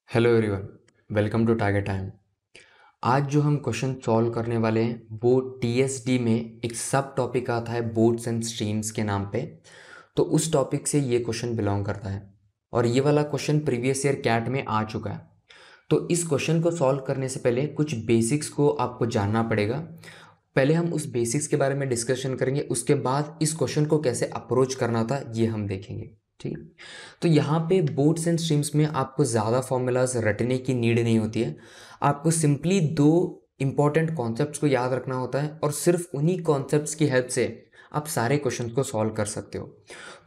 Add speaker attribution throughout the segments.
Speaker 1: Hello everyone, welcome to target time. आज जो हम क्वेश्चन सॉल्व करने वाले हैं वो टीएसडी में एक सब टॉपिक आता है बोर्ड्स एंड स्ट्रीम्स के नाम पे। तो उस टॉपिक से ये क्वेश्चन बिलोंग करता है और ये वाला क्वेश्चन प्रीवियस ईयर कैट में आ चुका है। तो इस क्वेश्चन को सॉल्व करने से पहले कुछ बेसिक्स को आपको जानना पड़ेगा। पहले हम उस बेसिक्स के बारे में डिस्कशन करेंगे, उसके बाद इस क्वेश्चन को कैसे अप्रोच करना था ये हम देखेंगे। ठीक है, तो यहाँ पे बोर्ड्स एंड स्ट्रीम्स में आपको ज़्यादा फॉर्मूलाज रटने की नीड नहीं होती है। आपको सिंपली दो इंपॉर्टेंट कॉन्सेप्ट्स को याद रखना होता है और सिर्फ उन्हीं कॉन्सेप्ट्स की हेल्प से आप सारे क्वेश्चन को सॉल्व कर सकते हो।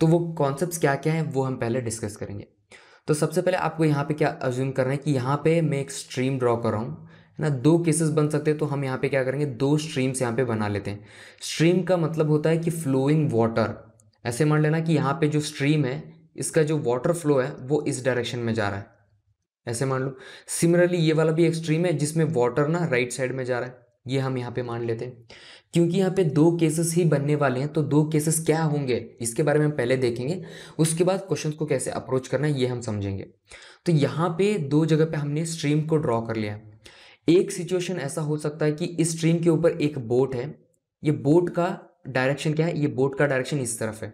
Speaker 1: तो वो कॉन्सेप्ट्स क्या क्या हैं वो हम पहले डिस्कस करेंगे। तो सबसे पहले आपको यहाँ पे क्या अज्यूम करना है कि यहाँ पे मैं एक स्ट्रीम ड्रॉ कर रहा हूँ, है ना। दो केसेस बन सकते हैं, तो हम यहाँ पे क्या करेंगे, दो स्ट्रीम्स यहाँ पे बना लेते हैं। स्ट्रीम का मतलब होता है कि फ्लोइंग वाटर। ऐसे मान लेना कि यहाँ पे जो स्ट्रीम है इसका जो वाटर फ्लो है वो इस डायरेक्शन में जा रहा है, ऐसे मान लो। सिमिलरली ये वाला भी एक स्ट्रीम है जिसमें वाटर ना राइट साइड में जा रहा है, ये हम यहाँ पे मान लेते हैं। क्योंकि यहाँ पे दो केसेस ही बनने वाले हैं तो दो केसेस क्या होंगे इसके बारे में हम पहले देखेंगे, उसके बाद क्वेश्चन को कैसे अप्रोच करना है ये हम समझेंगे। तो यहाँ पे दो जगह पे हमने स्ट्रीम को ड्रॉ कर लिया। एक सिचुएशन ऐसा हो सकता है कि इस स्ट्रीम के ऊपर एक बोट है, ये बोट का डायरेक्शन क्या है, ये बोट का डायरेक्शन इस तरफ है।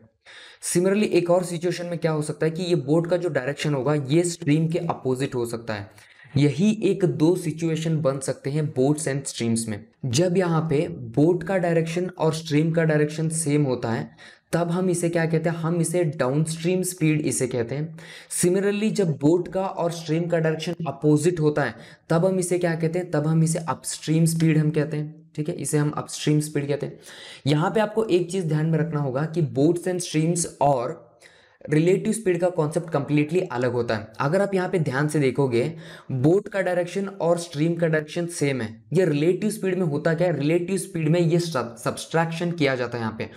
Speaker 1: सिमिलरली एक और सिचुएशन में क्या हो सकता है कि ये बोट का जो डायरेक्शन होगा ये स्ट्रीम के अपोजिट हो सकता है। यही एक दो सिचुएशन बन सकते हैं बोट्स एंड स्ट्रीम्स में। जब यहाँ पे बोट का डायरेक्शन और स्ट्रीम का डायरेक्शन सेम होता है तब हम इसे क्या कहते हैं, हम इसे डाउनस्ट्रीम स्पीड इसे कहते हैं। सिमिलरली जब बोट का और स्ट्रीम का डायरेक्शन अपोजिट होता है तब हम इसे क्या कहते हैं, तब हम इसे अपस्ट्रीम स्पीड हम कहते हैं। ठीक है, इसे हम अपस्ट्रीम स्पीड कहते हैं। यहाँ पे आपको एक चीज ध्यान में रखना होगा कि बोट्स एंड स्ट्रीम्स और रिलेटिव स्पीड का कॉन्सेप्ट कंप्लीटली अलग होता है। अगर आप यहाँ पे ध्यान से देखोगे बोट का डायरेक्शन और स्ट्रीम का डायरेक्शन सेम है, ये रिलेटिव स्पीड में होता क्या है, रिलेटिव स्पीड में ये सब्सट्रैक्शन किया जाता है यहाँ पे।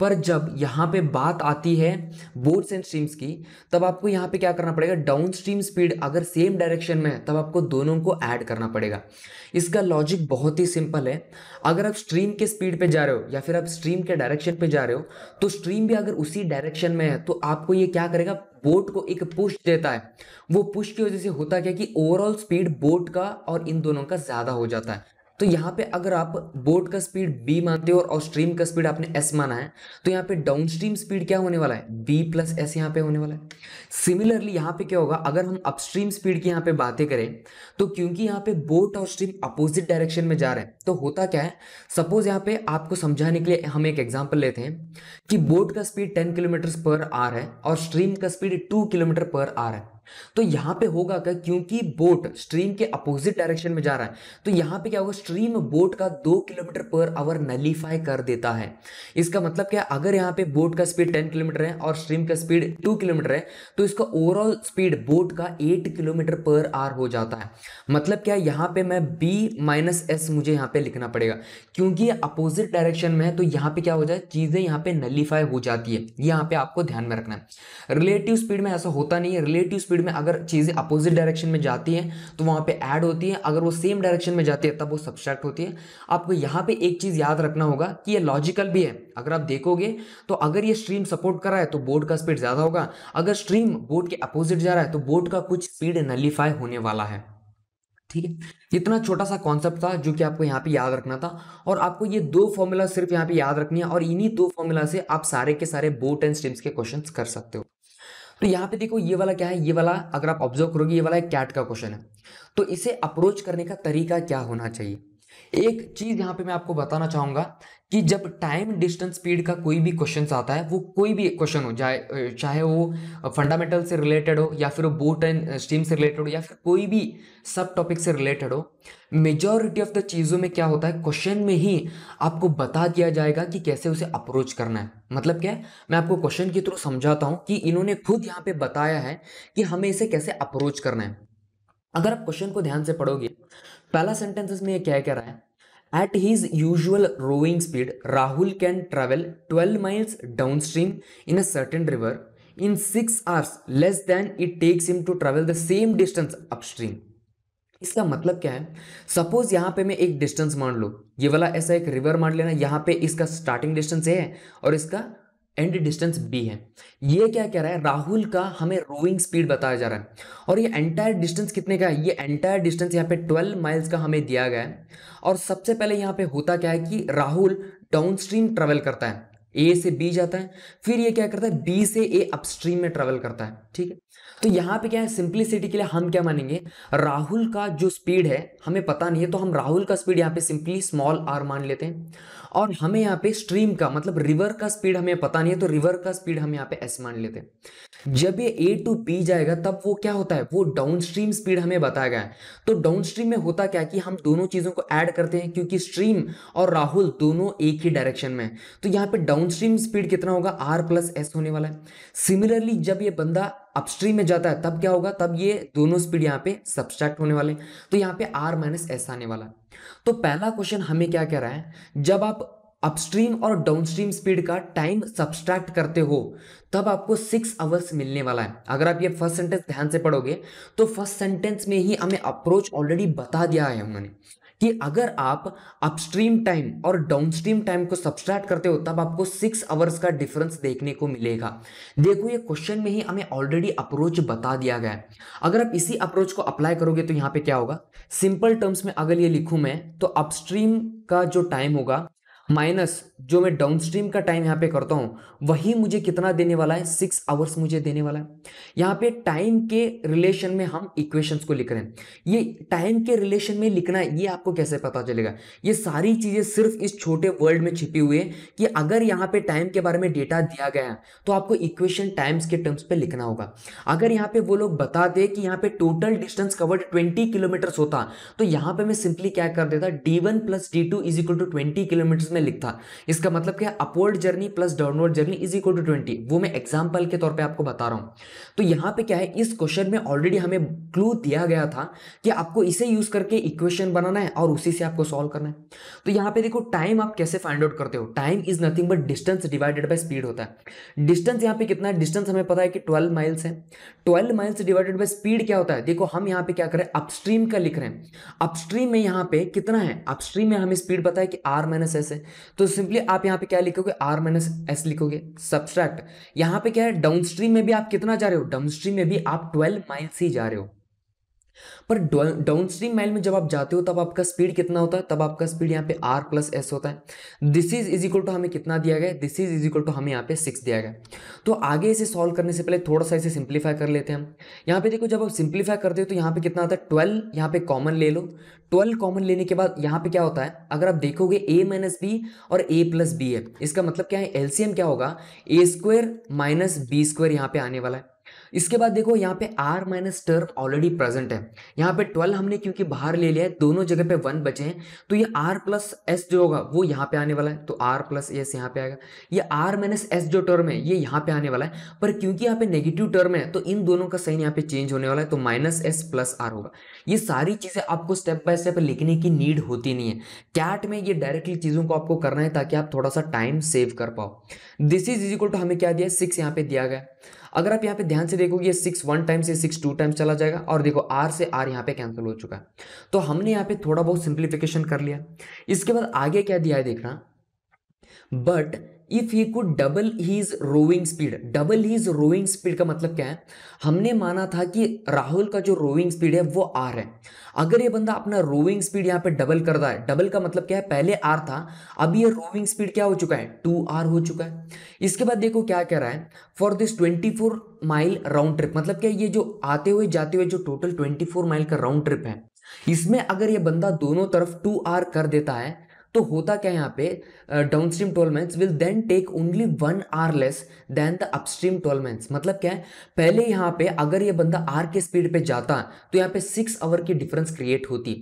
Speaker 1: पर जब यहाँ पे बात आती है बोट्स एंड स्ट्रीम्स की तब आपको यहाँ पे क्या करना पड़ेगा, डाउन स्ट्रीम स्पीड अगर सेम डायरेक्शन में है तब आपको दोनों को ऐड करना पड़ेगा। इसका लॉजिक बहुत ही सिंपल है। अगर आप स्ट्रीम के स्पीड पे जा रहे हो या फिर आप स्ट्रीम के डायरेक्शन पे जा रहे हो तो स्ट्रीम भी अगर उसी डायरेक्शन में है तो आपको ये क्या करेगा, बोट को एक पुश देता है। वो पुश की वजह से होता क्या कि ओवरऑल स्पीड बोट का और इन दोनों का ज्यादा हो जाता है। तो यहाँ पे अगर आप बोट का स्पीड b मानते हो और स्ट्रीम का स्पीड आपने s माना है तो यहाँ पे डाउनस्ट्रीम स्पीड क्या होने वाला है, b प्लस एस यहाँ पे होने वाला है। सिमिलरली यहाँ पे क्या होगा, अगर हम अपस्ट्रीम स्पीड की यहाँ पे बातें करें तो क्योंकि यहाँ पे बोट और स्ट्रीम अपोजिट डायरेक्शन में जा रहे हैं तो होता क्या है, सपोज यहाँ पे आपको समझाने के लिए हम एक एग्जांपल लेते हैं कि बोट का स्पीड 10 किलोमीटर पर आवर है और स्ट्रीम का स्पीड 2 किलोमीटर पर आवर है। तो यहाँ पे होगा क्या, क्योंकि बोट स्ट्रीम के अपोजिट डायरेक्शन में जा रहा है तो यहाँ पे क्या होगा, स्ट्रीम बोट का 2 किलोमीटर पर आवर नलीफाई कर देता है। इसका मतलब क्या, अगर यहाँ पे बोट का स्पीड 10 किलोमीटर है और स्ट्रीम का स्पीड 2 किलोमीटर है तो इसका ओवरऑल स्पीड बोट का 8 किलोमीटर पर आवर हो जाता है। मतलब क्या, यहाँ पे मैं b माइनस एस मुझे यहाँ पे लिखना पड़ेगा क्योंकि ये अपोजिट डायरेक्शन में है। तो यहाँ पे क्या हो जाए, चीजें यहाँ पे नलीफाई हो जाती है, यहाँ पे आपको ध्यान में रखना है। रिलेटिव स्पीड में ऐसा होता नहीं है। रिलेटिव स्पीड में अगर चीजें अपोजिट डायरेक्शन में जाती हैं तो वहां पे ऐड होती है, अगर वो सेम डायरेक्शन में जाती है तब वो सब्सट्रैक्ट होती है। आपको यहाँ पे एक चीज याद रखना होगा कि ये लॉजिकल भी है। अगर आप देखोगे तो अगर ये स्ट्रीम सपोर्ट कर रहा है तो बोट का स्पीड ज्यादा होगा, अगर स्ट्रीम बोट के अपोजिट जा रहा है तो बोट का कुछ स्पीड नलीफाई होने वाला है। ठीक है, इतना छोटा सा कॉन्सेप्ट था जो कि आपको यहाँ पे याद रखना था और आपको ये दो फॉर्मूला सिर्फ यहाँ पे याद रखनी है और इन्हीं दो फॉर्मूला से आप सारे के सारे बोट एंड स्ट्रीम्स के क्वेश्चंस कर सकते हो। तो यहाँ पे देखो ये वाला क्या है, ये वाला अगर आप ऑब्जर्व करोगे ये वाला एक कैट का क्वेश्चन है। तो इसे अप्रोच करने का तरीका क्या होना चाहिए, एक चीज यहाँ पे मैं आपको बताना चाहूंगा कि जब टाइम डिस्टेंस स्पीड का कोई भी क्वेश्चन आता है, वो कोई भी क्वेश्चन हो जाए, चाहे वो फंडामेंटल से रिलेटेड हो या फिर वो बोट एंड स्ट्रीम से रिलेटेड हो या फिर कोई भी सब टॉपिक से रिलेटेड हो, मेजॉरिटी ऑफ द चीजों में क्या होता है, क्वेश्चन में ही आपको बता दिया जाएगा कि कैसे उसे अप्रोच करना है। मतलब क्या है, मैं आपको क्वेश्चन के थ्रू समझाता हूं कि इन्होंने खुद यहाँ पे बताया है कि हमें इसे कैसे अप्रोच करना है। अगर आप क्वेश्चन को ध्यान से पढ़ोगे, पहला सेंटेंसेस में ये क्या कह रहा है, at his usual rowing speed Rahul can travel 12 miles downstream in a certain river in 6 hours less than it takes him to travel the same distance upstream. इसका मतलब क्या है, सपोज यहां पे मैं एक डिस्टेंस मान लो, ये वाला ऐसा एक रिवर मान लेना, यहां पे इसका स्टार्टिंग डिस्टेंस है और इसका एंड डिस्टेंस b है। ये क्या कह रहा है, राहुल का हमें रोइंग स्पीड बताया जा रहा है, और ये एंटायर डिस्टेंस कितने का है, ये एंटायर डिस्टेंस यहाँ पे 12 माइल्स का हमें दिया गया है। और सबसे पहले यहाँ पे होता क्या है कि राहुल डाउनस्ट्रीम ट्रेवल करता है, ए से बी जाता है, फिर ये क्या करता है, बी से ए अपस्ट्रीम में ट्रेवल करता है, ठीक है। तो यहाँ पे क्या है, सिंप्लिसिटी के लिए हम क्या मानेंगे, राहुल का जो स्पीड है हमें पता नहीं है, तो हम राहुल का स्पीड यहाँ पे सिंपली स्मॉल आर मान लेते हैं। और हमें यहाँ पे स्ट्रीम का मतलब रिवर का स्पीड हमें पता नहीं है, तो रिवर का स्पीड हम यहाँ पे एस मान लेते हैं। जब ये ए टू बी जाएगा तब वो क्या होता है, वो डाउनस्ट्रीम स्पीड हमें बताया गया है। तो डाउनस्ट्रीम में होता क्या है कि हम दोनों चीजों को ऐड करते हैं, क्योंकि स्ट्रीम और राहुल दोनों एक ही डायरेक्शन में है। तो यहाँ पे डाउनस्ट्रीम स्पीड कितना होगा, आर प्लस एस होने वाला है। सिमिलरली जब ये बंदा अपस्ट्रीम में जाता है तब क्या होगा, तब ये दोनों स्पीड यहाँ पे सब्सट्रैक्ट होने वाले, तो यहाँ पे आर माइनस एस आने वाला है। तो पहला क्वेश्चन हमें क्या कह रहा है, जब आप अपस्ट्रीम और डाउनस्ट्रीम स्पीड का टाइम सब्सट्रैक्ट करते हो तब आपको 6 आवर्स मिलने वाला है। अगर आप ये फर्स्ट सेंटेंस ध्यान से पढ़ोगे तो फर्स्ट सेंटेंस में ही हमें अप्रोच ऑलरेडी बता दिया है उन्होंने, कि अगर आप अपस्ट्रीम टाइम और डाउनस्ट्रीम टाइम को सब्सट्रैक्ट करते हो तब आपको 6 आवर्स का डिफरेंस देखने को मिलेगा। देखो ये क्वेश्चन में ही हमें ऑलरेडी अप्रोच बता दिया गया है। अगर आप इसी अप्रोच को अप्लाई करोगे तो यहाँ पे क्या होगा, सिंपल टर्म्स में अगर ये लिखूं मैं, तो अपस्ट्रीम का जो टाइम होगा माइनस जो मैं डाउनस्ट्रीम का टाइम यहाँ पे करता हूं, वही मुझे कितना देने वाला है, 6 आवर्स मुझे देने वाला है। यहाँ पे टाइम के रिलेशन में हम इक्वेशंस को लिख रहे हैं। ये टाइम के रिलेशन में लिखना है, ये आपको कैसे पता चलेगा, ये सारी चीजें सिर्फ इस छोटे वर्ड में छिपी हुई है, कि अगर यहाँ पे टाइम के बारे में डेटा दिया गया है तो आपको इक्वेशन टाइम्स के टर्म्स पे लिखना होगा। अगर यहाँ पे वो लोग बता दे कि यहाँ पे टोटल डिस्टेंस कवर्ड 20 किलोमीटर होता, तो यहाँ पे मैं सिंपली क्या कर देता, d1 plus d2 is equal to 20 kilometre में लिखता। इसका मतलब क्या, upward journey plus downward journey is equal to 20। वो मैं एग्जांपल के तौर पे आपको बता रहा हूं। तो यहां पे क्या है, इस क्वेश्चन में ऑलरेडी हमें क्लू दिया गया था कि आपको इसे यूज करके इक्वेशन बनाना है और उसी से आपको सॉल्व करना है। तो यहां पे देखो टाइम आप कैसे फाइंड आउट करते हो, time is nothing but distance divided by speed होता है। डिस्टेंस यहां पे कितना है, डिस्टेंस हमें पता है कि 12 माइल्स है। 12 माइल्स डिवाइडेड बाय स्पीड क्या होता है, देखो हम यहां पे क्या करें, अपस्ट्रीम का लिख रहे हैं। अपस्ट्रीम में यहां पे कितना है, अपस्ट्रीम में हमें स्पीड पता है कि आर माइनस एस है, तो सिंपली आप यहाँ पे क्या लिखोगे, आर माइनस एस लिखोगे, सब्सट्रैक्ट। यहाँ पे क्या है, डाउनस्ट्रीम में भी आप कितना जा रहे हो, डाउनस्ट्रीम में भी आप 12 माइल्स ही जा रहे हो। पर डाउनस्ट्रीम माइल में जब आप जाते हो तब आपका स्पीड कितना होता है, तब आपका स्पीड यहाँ पे आर प्लस एस होता है। दिस इज इक्वल टू हमें कितना दिया गया, दिस इज इक्वल टू हमें यहाँ पे 6 दिया गया। तो आगे इसे सॉल्व करने से पहले थोड़ा सा इसे सिंप्लीफाई कर लेते हैं हम। यहाँ पे देखो जब आप सिंप्लीफाई करते हो तो यहाँ पे कितना आता है, 12 यहाँ पे कॉमन ले लो। 12 कॉमन लेने के बाद यहाँ पे क्या होता है, अगर आप देखोगे ए माइनस बी और ए प्लस बी है, इसका मतलब क्या है, एलसीएम क्या होगा, ए स्क्वायर माइनस बी स्क्वायर यहाँ पे आने वाला है। इसके बाद देखो यहाँ पे r minus term already present है। यहाँ पे 12 हमने क्योंकि बाहर ले लिया है, दोनों जगह पे 1 बचे हैं, तो ये r प्लस एस जो होगा वो यहाँ पे आने वाला है, तो r प्लस एस यहाँ पे आएगा। ये r माइनस एस जो टर्म है ये यहाँ पे आने वाला है, पर क्योंकि यहाँ पे नेगेटिव टर्म है तो इन दोनों का साइन यहाँ पे चेंज होने वाला है, तो माइनस एस प्लस आर होगा। ये सारी चीजें आपको स्टेप बाय स्टेप लिखने की नीड होती नहीं है, कैट में ये डायरेक्टली चीजों को आपको करना है ताकि आप थोड़ा सा टाइम सेव कर पाओ। दिस इज इक्वल टू हमें क्या दिया, 6 यहाँ पे दिया गया। अगर आप यहाँ पे ध्यान से देखोगे ये 6 1 टाइम से 6 2 टाइम्स चला जाएगा, और देखो r से r यहाँ पे कैंसिल हो चुका है। तो हमने यहाँ पे थोड़ा बहुत सिंप्लीफिकेशन कर लिया। इसके बाद आगे क्या दिया है देखना, but if he could double his rowing speed. Double his rowing speed का मतलब क्या है, हमने माना था कि राहुल का जो रोइंग स्पीड है वो आर है। अगर ये बंदा अपना रोइंग स्पीड यहाँ पे डबल कर रहा है, डबल का मतलब क्या है, पहले आर था, अब ये रोइंग स्पीड क्या हो चुका है, 2r हो चुका है। इसके बाद देखो क्या कह रहा है, for this 24 mile round trip, मतलब क्या, ये जो आते हुए जाते हुए जो टोटल 24 माइल का राउंड ट्रिप है, इसमें अगर ये बंदा दोनों तरफ 2r कर देता है तो होता क्या है, यहाँ पे downstream 12 miles will then take only 1 hour less than the upstream 12 miles. मतलब क्या है, पहले यहाँ पे अगर ये बंदा आर के स्पीड पे जाता तो यहाँ पे 6 आवर की डिफरेंस क्रिएट होती,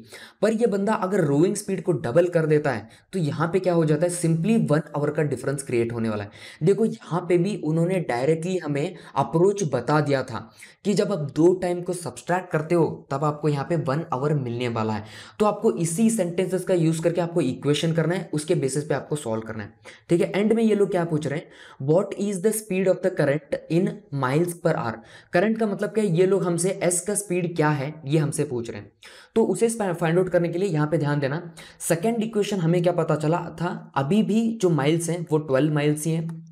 Speaker 1: पर ये बंदा अगर रोइंग स्पीड को डबल कर देता है तो यहाँ पे क्या हो जाता है, सिंपली 1 आवर का डिफरेंस क्रिएट होने वाला है। देखो यहाँ पे भी उन्होंने डायरेक्टली हमें अप्रोच बता दिया था कि जब आप दो टाइम को सब्सट्रैक्ट करते हो तब आपको यहाँ पे 1 आवर मिलने वाला है। तो आपको इसी सेंटेंसेस का यूज करके आपको इक्वेशन करना है, उसके बेसिस पे आपको सॉल्व करना है, ठीक है। एंड में ये लोग क्या पूछ रहे हैं, what is the speed of the current in miles per hour. Current का मतलब क्या है, ये लोग हमसे एस का स्पीड क्या है ये हमसे पूछ रहे हैं। तो उसे फाइंड आउट करने के लिए यहाँ पे ध्यान देना, सेकेंड इक्वेशन हमें क्या पता चला था, अभी भी जो माइल्स हैं वो 12 माइल्स ही हैं।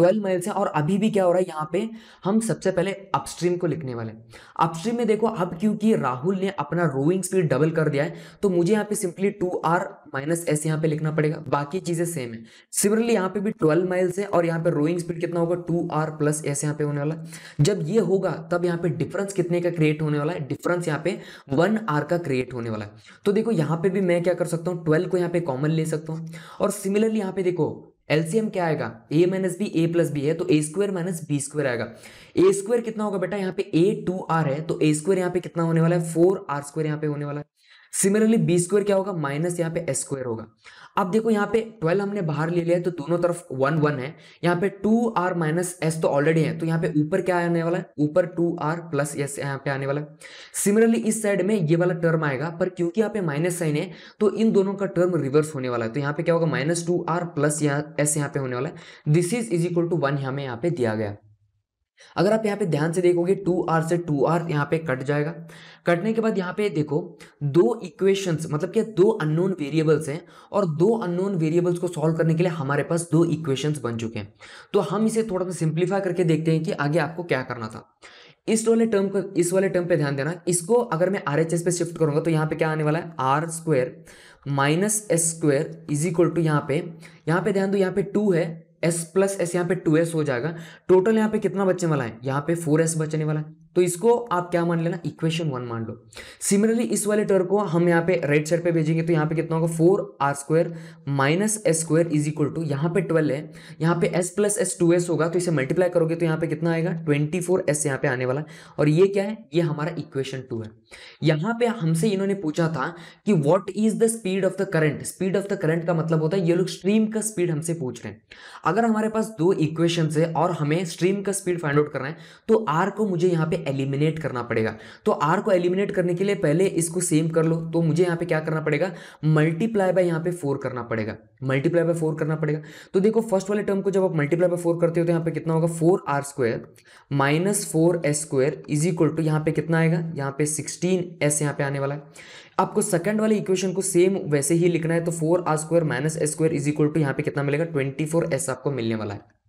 Speaker 1: 12 माइल्स है। और अभी भी क्या हो रहा है यहाँ पे, हम सबसे पहले अपस्ट्रीम को लिखने वाले हैं। अपस्ट्रीम में देखो अब क्योंकि राहुल ने अपना रोइंग स्पीड डबल कर दिया है तो मुझे यहाँ पे सिंपली 2r माइनस एस यहाँ पे लिखना पड़ेगा, बाकी चीजें सेम है। सिमिलरली यहाँ पे भी 12 माइल्स है और यहाँ पे रोइंग स्पीड कितना होगा 2r प्लस एस यहाँ पे होने वाला है। जब ये होगा तब यहाँ पे डिफरेंस कितने का क्रिएट होने वाला है, डिफरेंस यहाँ पे 1r का क्रिएट होने वाला है। तो देखो यहाँ पे भी मैं क्या कर सकता हूँ, 12 को यहाँ पे कॉमन ले सकता हूँ। और सिमिलरली यहाँ पे देखो एलसीएम क्या आएगा, a minus B, A plus B है तो A square minus B square आएगा। ए स्क्वायर कितना होगा बेटा, यहाँ पे ए 2r है तो ए स्क्वायर यहाँ पे कितना होने वाला है 4r स्क्वायर यहाँ पे होने वाला है। सिमिलरली बी स्क्वायर क्या होगा, माइनस यहाँ पे एस स्क्वायर होगा। अब देखो यहाँ पे 12 हमने बाहर ले लिया है तो दोनों तरफ 1 1 है। यहाँ पे 2r माइनस एस तो ऑलरेडी है तो यहाँ पे ऊपर क्या आने वाला है, ऊपर 2r प्लस एस यहाँ पे आने वाला है। सिमिलरली इस साइड में ये वाला टर्म आएगा, पर क्योंकि यहाँ पे माइनस साइन है तो इन दोनों का टर्म रिवर्स होने वाला है। तो यहाँ पे क्या होगा, माइनस 2r प्लस एस यहाँ पे होने वाला है। दिस इज इक्वल टू 1 हमें यहाँ पे दिया गया। अगर आप यहाँ पे ध्यान से देखोगे 2r से 2r यहाँ पे कट जाएगा। कटने के बाद यहाँ पे देखो दो इक्वेशंस, मतलब क्या दो अननोन वेरिएबल्स हैं और दो अननोन वेरिएबल्स को सॉल्व करने के लिए हमारे पास दो इक्वेशंस बन चुके हैं। तो हम इसे थोड़ा सा सिंप्लीफाई करके देखते हैं कि आगे आपको क्या करना था। इस वाले टर्म पे ध्यान देना। इसको अगर मैं RHS पे शिफ्ट करूंगा तो यहाँ पे क्या आने वाला है, R square minus S square is equal to यहाँ पे ध्यान दो, यहाँ पे 2 है, s प्लस एस यहाँ पे 2s हो जाएगा। टोटल यहाँ पे कितना बचने वाला है, यहाँ पे 4s बचने वाला है। तो इसको आप क्या मान लेना, इक्वेशन 1 मान लो। सिमिलरली इस वाले टर्म को हम यहाँ पे राइट साइड पे भेजेंगे तो यहाँ पे कितना होगा 4r square minus S square is equal to, यहाँ पे 12 है, यहाँ पे s प्लस एस 2s होगा तो इसे मल्टीप्लाई करोगे तो यहाँ पे कितना आएगा 24s यहाँ पे आने वाला है। और ये क्या है, ये हमारा इक्वेशन 2 है। यहाँ पे हमसे इन्होंने पूछा था कि what is the speed of the current. Speed of the current का मतलब होता है ये लोग स्ट्रीम का स्पीड हमसे पूछ रहे हैं। अगर हमारे पास दो इक्वेशंस है और हमें स्ट्रीम का स्पीड फाइंड आउट करना है तो r को मुझे यहाँ पे एलिमिनेट करना पड़ेगा। तो r को एलिमिनेट करने के लिए पहले इसको सेम कर लो, तो मुझे यहाँ पे क्या करना पड़ेगा, मल्टीप्लाई बाय यहाँ पे 4 करना पड़ेगा, मल्टीप्लाई बाय 4 करना पड़ेगा। तो देखो फर्स्ट वाले टर्म को जब आप मल्टीप्लाई बाय 4 करते हो तो यहाँ पे कितना होगा 4r square minus 4s square is equal to यहाँ पे कितना आएगा, यहाँ पे 16s यहाँ पे आने वाला है। आपको सेकंड वाले इक्वेशन को सेम वैसे ही लिखना है तो 4r square minus S square is equal to यहाँ पे कितना मिलेगा 24s आपको मिलने वाला है।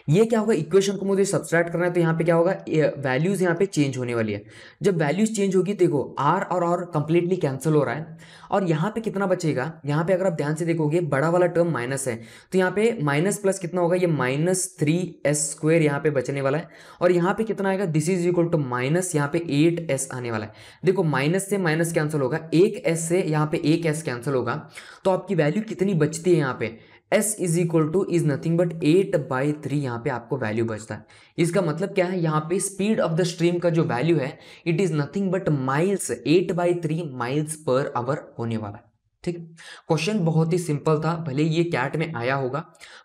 Speaker 1: ये क्या होगा, इक्वेशन को मुझे सब्सट्रैक्ट करना है तो यहाँ पे क्या होगा, वैल्यूज यहाँ पे चेंज होने वाली है। जब वैल्यूज चेंज होगी देखो r और r कंप्लीटली कैंसिल हो रहा है और यहाँ पे कितना बचेगा, यहाँ पे अगर आप ध्यान से देखोगे बड़ा वाला टर्म माइनस है तो यहाँ पे माइनस प्लस कितना होगा, ये -3s स्क्वायर यहाँ पे बचने वाला है। और यहाँ पे कितना आएगा, this is equal to minus यहाँ पे 8s आने वाला है। देखो माइनस से माइनस कैंसिल होगा, एक s से यहाँ पे एक s कैंसिल होगा तो आपकी वैल्यू कितनी बचती है, यहाँ पे s is equal two is nothing but 8/3 यहाँ पे आपको वैल्यू बचता है। इसका मतलब क्या है, यहाँ पे स्पीड ऑफ द स्ट्रीम का जो वैल्यू है it is nothing but miles, 8/3 miles per hour होने वाला है। ठीक, क्वेश्चन बहुत ही सिंपल था, भले ये कैट में आया होगा,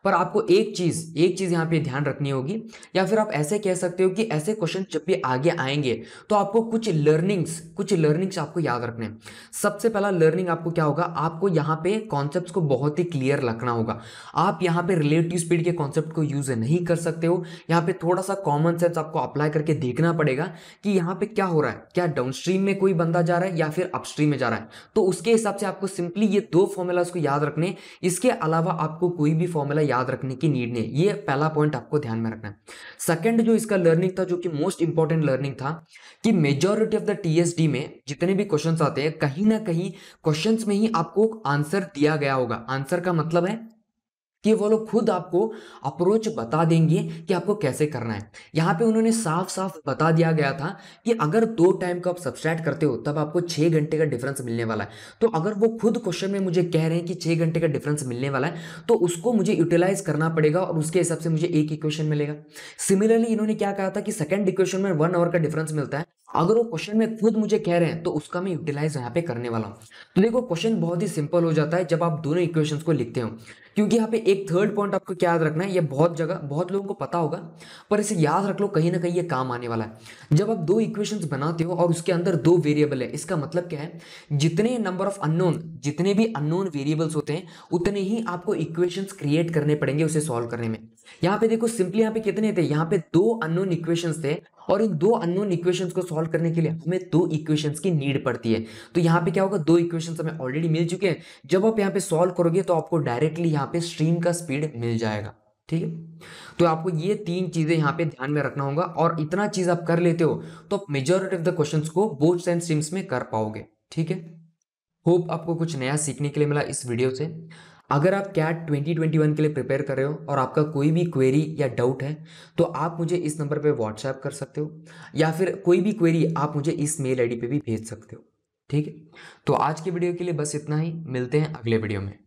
Speaker 1: पर आपको एक चीज यहाँ पे ध्यान रखनी होगी, या फिर आप ऐसे कह सकते हो कि ऐसे क्वेश्चन जब भी आगे आएंगे तो आपको कुछ लर्निंग्स आपको याद रखने हैं। सबसे पहला लर्निंग आपको क्या होगा, आपको यहाँ पे कॉन्सेप्ट्स को बहुत ही क्लियर रखना होगा। आप यहाँ पे रिलेटिव स्पीड के कॉन्सेप्ट को यूज नहीं कर सकते हो, यहाँ पे थोड़ा सा कॉमन सेंस आपको अप्लाई करके देखना पड़ेगा कि यहाँ पे क्या हो रहा है, क्या डाउनस्ट्रीम में कोई बंदा जा रहा है या फिर अपस्ट्रीम में जा रहा है। तो उसके हिसाब से आपको सिंपली ये दो फॉर्मूलाज को याद रखने, इसके अलावा आपको कोई भी फॉर्मूला याद रखने की नीड नहीं। ये पहला पॉइंट आपको ध्यान में रखना है। सेकंड जो इसका लर्निंग था, जो कि मोस्ट इंपॉर्टेंट लर्निंग था, कि मेजॉरिटी ऑफ द टीएसडी में जितने भी क्वेश्चंस आते हैं कहीं ना कहीं क्वेश्चंस में ही आपको आंसर दिया गया होगा। आंसर का मतलब है कि वो लोग खुद आपको अप्रोच बता देंगे कि आपको कैसे करना है। यहाँ पे उन्होंने साफ साफ बता दिया गया था कि अगर 2 टाइम को आप सब्सट्रैक्ट करते हो तब आपको 6 घंटे का डिफरेंस मिलने वाला है। तो अगर वो खुद क्वेश्चन में मुझे कह रहे हैं कि 6 घंटे का डिफरेंस मिलने वाला है तो उसको मुझे यूटिलाइज करना पड़ेगा और उसके हिसाब से मुझे एक इक्वेशन मिलेगा। सिमिलरली इन्होंने क्या कहा था कि सेकंड इक्वेशन में 1 आवर का डिफरेंस मिलता है, अगर वो क्वेश्चन में खुद मुझे कह रहे हैं तो उसका मैं यूटिलाइज यहाँ पे करने वाला हूँ। तो देखो क्वेश्चन बहुत ही सिंपल हो जाता है जब आप दोनों इक्वेशंस को लिखते हो, क्योंकि यहाँ पे एक थर्ड पॉइंट आपको क्या याद रखना है, ये बहुत लोगों को पता होगा, पर इसे याद रख लो, कहीं ना कहीं ये काम आने वाला है। जब आप दो इक्वेशंस बनाते हो और उसके अंदर 2 वेरिएबल है, इसका मतलब क्या है, जितने भी अननोन वेरिएबल्स होते हैं उतने ही आपको इक्वेशंस क्रिएट करने पड़ेंगे उसे सॉल्व करने में। यहाँ पे देखो सिंपली यहाँ पे कितने थे, यहाँ पे 2 अननोन इक्वेशंस थे और इन 2 अननोन इक्वेशंस को सॉल्व करने के लिए हमें 2 इक्वेशंस की नीड पड़ती है। तो यहाँ पे क्या होगा, 2 इक्वेशंस हमें ऑलरेडी मिल चुके हैं। जब आप यहाँ पे सॉल्व करोगे तो आपको डायरेक्टली यहाँ पे स्ट्रीम का स्पीड मिल जाएगा। ठीक है। तो आपको ये 3 चीज़ें यहाँ पे ध्यान में रखना होगा, और इतना चीज़ आप कर लेते हो तो आप मेजॉरिटी ऑफ द क्वेश्चंस को बोर्ड्स एंड स्ट्रीम्स में कर पाओगे। ठीक है। होप आपको कुछ नया सीखने के लिए मिला इस वीडियो से। अगर आप कैट 2021 के लिए प्रिपेयर कर रहे हो और आपका कोई भी क्वेरी या डाउट है तो आप मुझे इस नंबर पे व्हाट्सएप कर सकते हो, या फिर कोई भी क्वेरी आप मुझे इस मेल आईडी पे भी भेज सकते हो। ठीक है। तो आज के वीडियो के लिए बस इतना ही, मिलते हैं अगले वीडियो में।